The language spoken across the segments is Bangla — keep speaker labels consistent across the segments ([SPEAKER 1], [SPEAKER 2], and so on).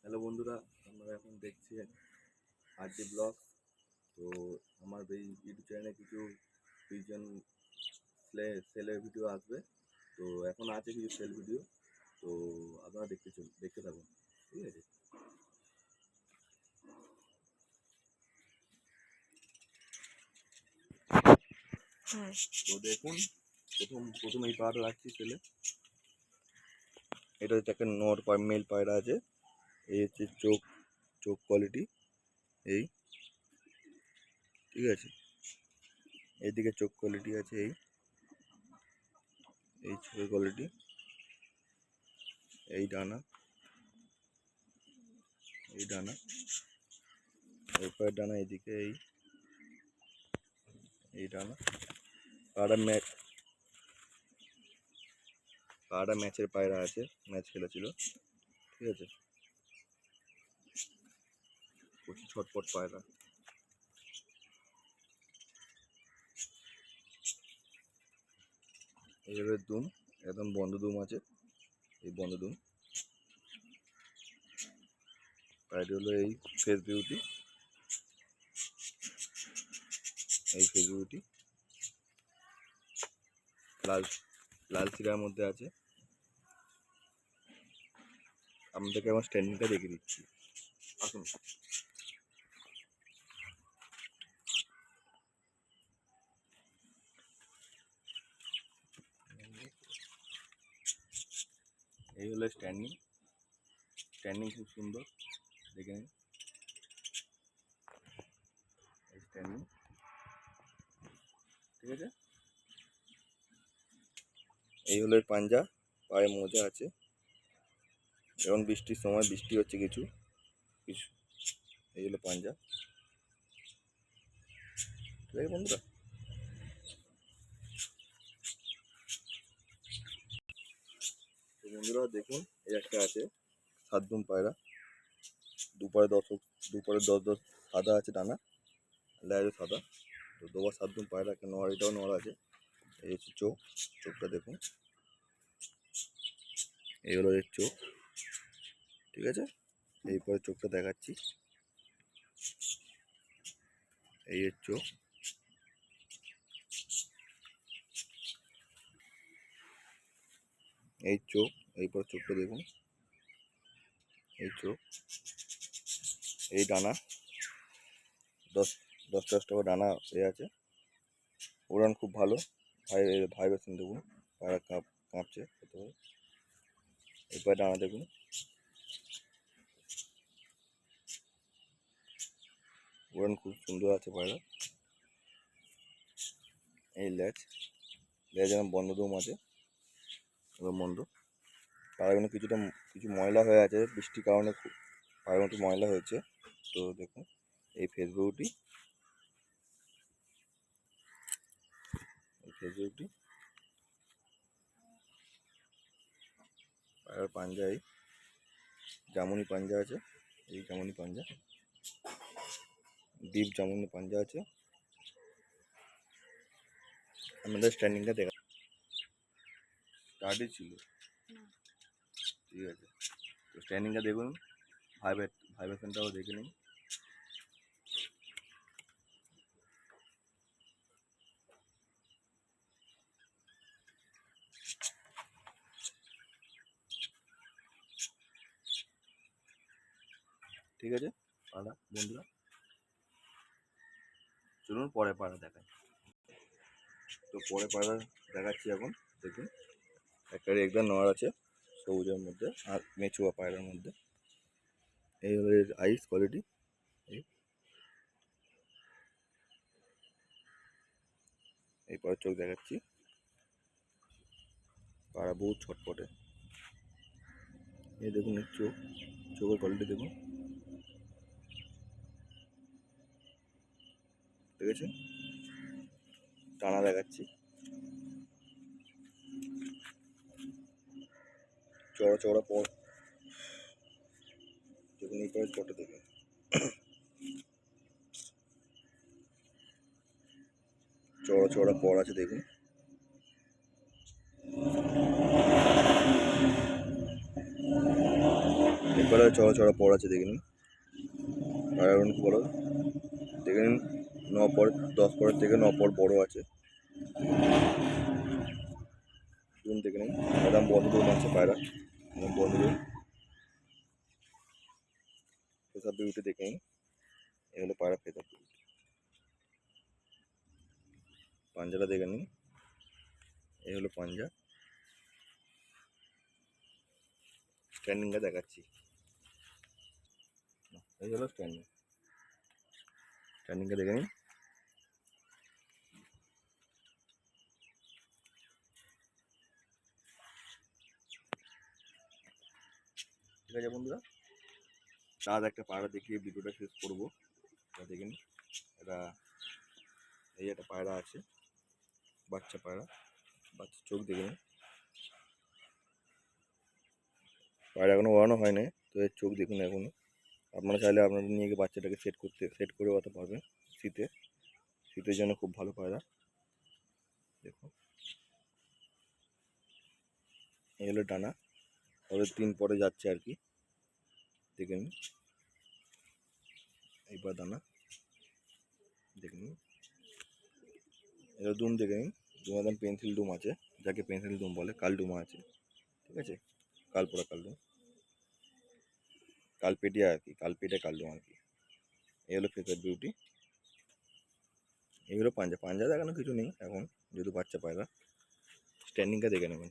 [SPEAKER 1] হ্যালো বন্ধুরা, আপনারা এখন দেখছেন আরটি ব্লগ। তো আমার এই ইউটিউব চ্যানেলে কিছু পিজন সেলের ভিডিও আসবে। তো এখন আছে কিছু সেল ভিডিও, তো আপনারা দেখতে থাকুন, ঠিক আছে। তো দেখুন, প্রথম এই পায়রা রাখছি সেলে। এটা হচ্ছে একটা মেল পায়রা আছে। এই হচ্ছে চোখ কোয়ালিটি, এই ঠিক আছে। এইদিকে চোখ কোয়ালিটি আছে, এই চোখের কোয়ালিটি, এই ডানা, এরপরে ডানা, এইদিকে এই ডানা। পায়রা ম্যাচের পায়রা আছে, ম্যাচ খেলেছিল, ঠিক আছে। প্রচুর ছটপট পায়রা। এইভাবে দুম, একদম বন্ধ দুম আছে, এই বন্ধ দুম। পায়রাটি হলো এই ফেস বিউটি, লাল চিরার মধ্যে আছে। আপনাদেরকে আমার স্ট্যান্ডিংটা দেখিয়ে দিচ্ছি, আসুন। এই হলো স্ট্যান্ডিং খুব সুন্দর, দেখে নিন স্ট্যান্ডিং, ঠিক আছে। এই হলো পাঞ্জা, পায়ে মোজা আছে। এখন বৃষ্টির সময়, বৃষ্টি হচ্ছে কিছু। এই হলো পাঞ্জা, ঠিক আছে বন্ধুরা। তো বন্ধুরা দেখুন, এই একটা আছে সাতদুম পায়রা, দুপারে 10 সাদা আছে ডানা, লেজও সাদা। তো দুবার সাতদুম পায়রা, একটা নড়, এটাও নড় আছে। এই হচ্ছে চোখটা দেখুন, এই হলো এর চোখ, ঠিক আছে। এরপরে চোখটা দেখাচ্ছি, এই এর চোখ, এই চোখ। এইপর চোখটা দেখুন, এই চোখ, এই ডানা, 10-10টা ডানা এ আছে। উড়ান খুব ভালো, ভাইব্রেশন দেখুন, পায়রা কাঁপছে। এরপরে ডানা দেখুন, উড়ান খুব সুন্দর আছে পায়রা। এই লেজ যেমন বন্ধ দুম আছে, বন্ধ। পায়রাগুলো কিছু ময়লা হয়ে আছে, বৃষ্টির কারণে পায়রাগুলো একটু ময়লা হয়েছে। তো দেখুন, এই ফেস বিউটি, পায়রার পাঞ্জা, এই জামুনি পাঞ্জা আছে, এই জামুনি পাঞ্জা, ডিপ জামুনি পাঞ্জা আছে। আমাদের স্ট্যান্ডিংটা দেখা স্টার্টই ছিল, ঠিক আছে। তো স্ট্যান্ডিংটা দেখুন, ভাইব্রেশনটাও দেখে নিন। ঠিক আছে পাড়া বন্ধুরা, চলুন পরে পাড়া দেখাই। তো পরে পাড়া দেখাচ্ছি এখন, দেখুন। একটা রেগদার নড় আছে সবুজের মধ্যে আর মেচুয়া পায়রার মধ্যে। এই হলো এর আইস কোয়ালিটি, এই পরে চোখ দেখাচ্ছি। পায়রা বহুত ছটপটে, এই দেখুন এর চোখের কোয়ালিটি দেখুন, ঠিক আছে। টানা দেখাচ্ছি, চড়া পর দেখুন, এই পরে চটে দেখুন, চড়া পর আছে দেখুন। এরপরে চড়া চড়া পর আছে দেখে নিন। আর এখন কি বলো, দেখে নিন 9 পর 10 পরের থেকে 9 পর বড় আছে। দুম দেখে নিন, একদম বন্ধ দুম আছে পায়রা, একদম বন্ধ দুম। ফেসার বিউটি দেখে নিন, এই হলো পায়রা ফেসার বিউটি। পাঞ্জাটা দেখে নিন, এই হলো পাঞ্জা। স্ট্যান্ডিংটা দেখাচ্ছি, এই হলো স্ট্যান্ডিং। স্ট্যান্ডিংটা দেখে নিন। ঠিক আছে বন্ধুরা, আজ একটা পায়রা দেখিয়ে ভিডিওটা শেষ করবো। দেখে নিন, এটা এই একটা পায়রা আছে, বাচ্চা পায়রা, বাচ্চা চোখ দেখে নিন। পায়রা এখনো ওড়ানো হয় না, তো এর চোখ দেখুন এখনই। আপনারা চাইলে আপনাদের নিয়ে গিয়ে বাচ্চাটাকে সেট করে ওঠাতে পারবেন শীতের জন্য খুব ভালো পায়রা। দেখুন, এই হলো ডানা, তবে 3 পরে যাচ্ছে আর কি, দেখে নিন। এইবার দানা দেখে নিন, এবার দুম দেখে নিন। দুম একদম পেন্সিল দুম আছে, যাকে পেন্সিল দুম বলে, কালডুমা আছে, ঠিক আছে, কালপোড়া কালডুম, কালপেটিয়া আর কি, কালপেটিয়া কালডুম আর কি। এই হলো ফেসার বিউটি, এই হলো পাঞ্জা। পাঞ্জা দেখানো কিছু নেই এখন, যেহেতু বাচ্চা পায়রা। স্ট্যান্ডিংটা দেখে নেবেন।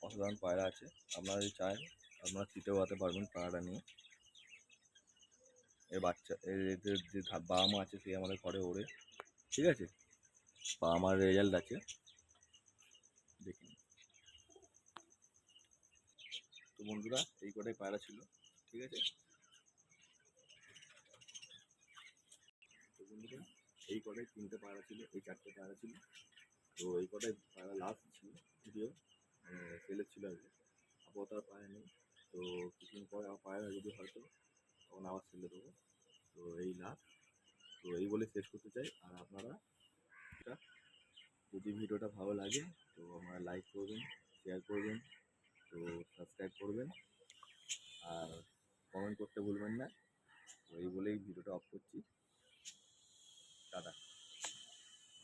[SPEAKER 1] অসাধারণ পায়রা আছে, আপনারা যদি চান আপনারা শীতেও হতে পারবেন পায়রাটা নিয়ে। এর বাচ্চা এদের যে বাবা মা আছে সে আমাদের ঘরে ওড়ে, ঠিক আছে, বাবা মার রেজাল্ট আছে, দেখুন। তো বন্ধুরা, এই কটাই পায়রা ছিল, ঠিক আছে। তো বন্ধুরা, এই কটাই 3টে পায়রা ছিল, এই 4টে পায়রা ছিল। তো এই কটাই পায়রা লাস্ট ছিল ভিডিও, সেলের ছিল আর কি। আপাতত আর পায়রা নেই, তো কিছুদিন পরে আমার পায়রা যদি হয়তো তখন আবার সেলে দেবো। তো এই লাস্ট, তো এই বলে শেষ করতে চাই। আর আপনারা যদি ভিডিওটা ভালো লাগে তো